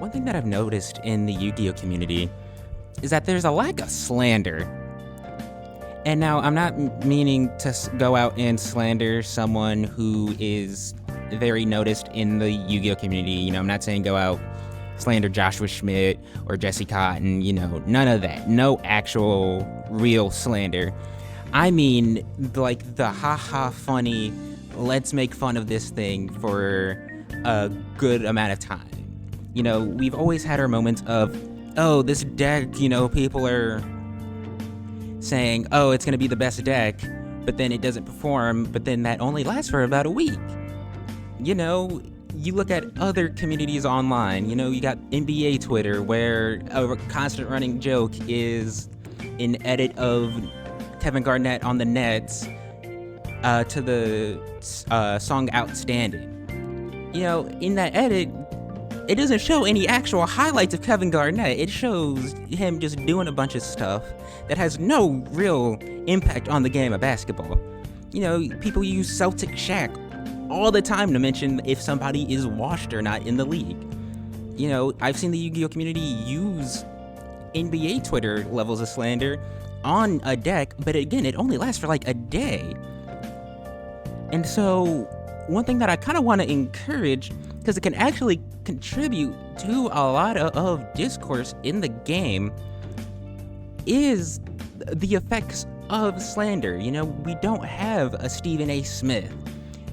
one thing that I've noticed in the Yu-Gi-Oh community is that there's a lack of slander. And now I'm not meaning to go out and slander someone who is very noticed in the Yu-Gi-Oh community. I'm not saying go out slander Joshua Schmidt or Jesse Cotton, none of that. No actual real slander. I mean, like the haha funny, let's make fun of this thing for a good amount of time. We've always had our moments of, oh, this deck, people are saying, oh, it's going to be the best deck, but then it doesn't perform, but then that only lasts for about a week. You look at other communities online, you got NBA Twitter, where a constant running joke is an edit of Kevin Garnett on the Nets to the song Outstanding. In that edit, it doesn't show any actual highlights of Kevin Garnett. It shows him just doing a bunch of stuff that has no real impact on the game of basketball. People use Celtic Shaq all the time to mention if somebody is washed or not in the league. I've seen the Yu-Gi-Oh community use NBA Twitter levels of slander on a deck, but again, it only lasts for like a day. And so, one thing that I kind of want to encourage, because it can actually contribute to a lot of discourse in the game, is the effects of slander. We don't have a Stephen A. Smith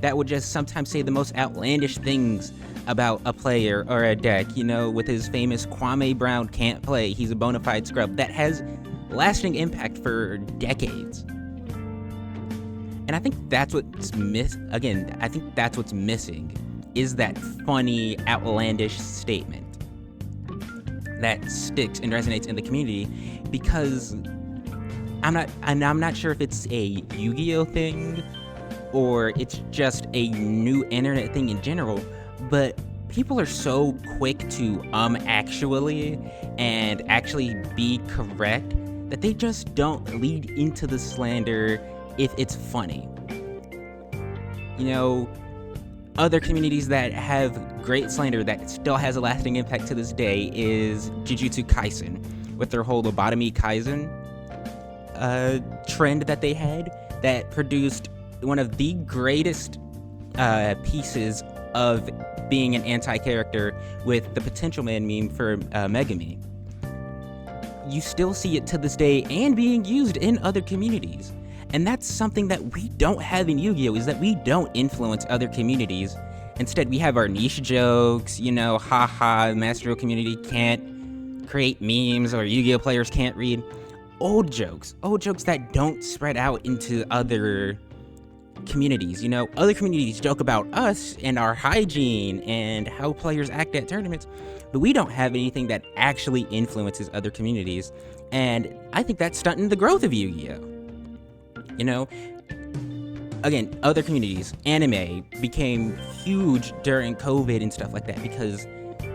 that would just sometimes say the most outlandish things about a player or a deck, with his famous Kwame Brown can't play, he's a bona fide scrub, that has lasting impact for decades. And I think that's what's that's what's missing, is that funny, outlandish statement that sticks and resonates in the community, because I'm not sure if it's a Yu-Gi-Oh thing or it's just a new internet thing in general, but people are so quick to actually and actually be correct that they just don't lead into the slander if it's funny. Other communities that have great slander that still has a lasting impact to this day is Jujutsu Kaisen, with their whole lobotomy Kaisen trend that they had, that produced one of the greatest pieces of being an anti-character with the Potential Man meme for Megami. You still see it to this day and being used in other communities. And that's something that we don't have in Yu-Gi-Oh! Is that we don't influence other communities. Instead, we have our niche jokes, haha, Master Duel community can't create memes, or Yu-Gi-Oh! Players can't read. Old jokes that don't spread out into other communities. Other communities joke about us and our hygiene and how players act at tournaments, but we don't have anything that actually influences other communities. And I think that's stunting the growth of Yu-Gi-Oh! Again, other communities, anime became huge during COVID and stuff like that, because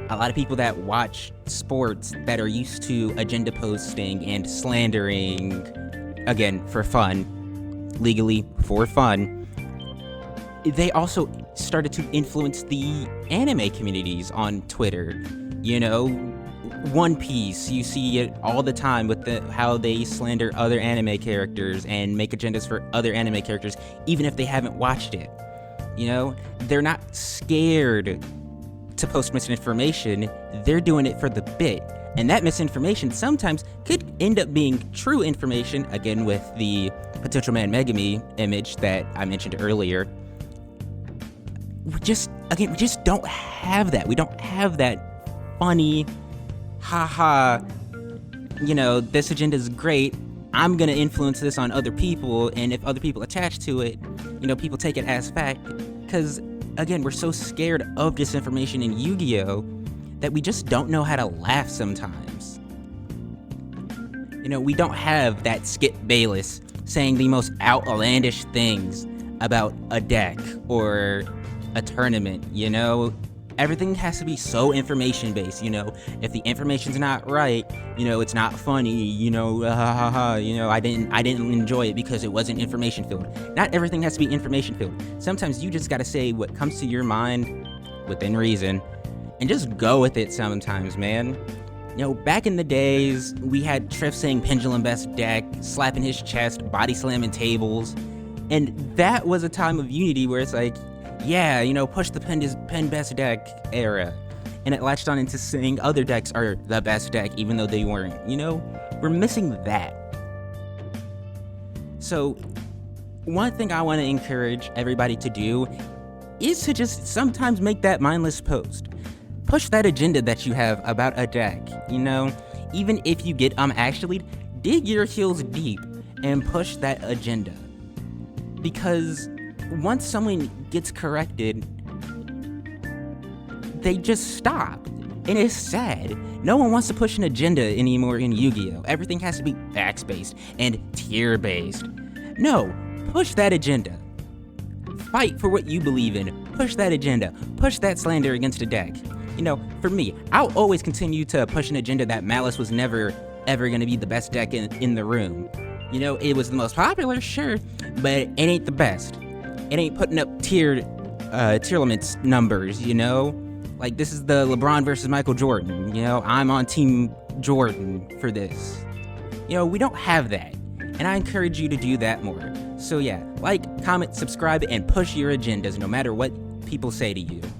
a lot of people that watch sports that are used to agenda posting and slandering, again, for fun, legally for fun, they also started to influence the anime communities on Twitter. One Piece, you see it all the time with how they slander other anime characters and make agendas for other anime characters, even if they haven't watched it. They're not scared to post misinformation, they're doing it for the bit. And that misinformation sometimes could end up being true information, again with the Potential Man Megami image that I mentioned earlier. We just don't have that. We don't have that funny, haha, this agenda is great, I'm gonna influence this on other people, and if other people attach to it, people take it as fact. Because, again, we're so scared of disinformation in Yu-Gi-Oh! That we just don't know how to laugh sometimes. We don't have that Skip Bayless saying the most outlandish things about a deck or a tournament. Everything has to be so information-based. If the information's not right, it's not funny, I didn't enjoy it because it wasn't information-filled. Not everything has to be information-filled. Sometimes you just gotta say what comes to your mind within reason, and just go with it sometimes, man. Back in the days, we had Triff saying Pendulum best deck, slapping his chest, body slamming tables, and that was a time of unity where it's like, yeah, push the Pen best deck era. And it latched on into saying other decks are the best deck, even though they weren't. We're missing that. So, one thing I want to encourage everybody to do is to just sometimes make that mindless post. Push that agenda that you have about a deck, even if you get actually dig your heels deep and push that agenda. Because once someone gets corrected, they just stop. And it's sad. No one wants to push an agenda anymore in Yu-Gi-Oh! Everything has to be facts-based and tier-based. No, push that agenda. Fight for what you believe in. Push that agenda. Push that slander against a deck. For me, I'll always continue to push an agenda that Malice was never, ever going to be the best deck in the room. It was the most popular, sure, but it ain't the best. It ain't putting up tier limits numbers, Like, this is the LeBron versus Michael Jordan, I'm on Team Jordan for this. We don't have that, and I encourage you to do that more. So yeah, like, comment, subscribe, and push your agendas no matter what people say to you.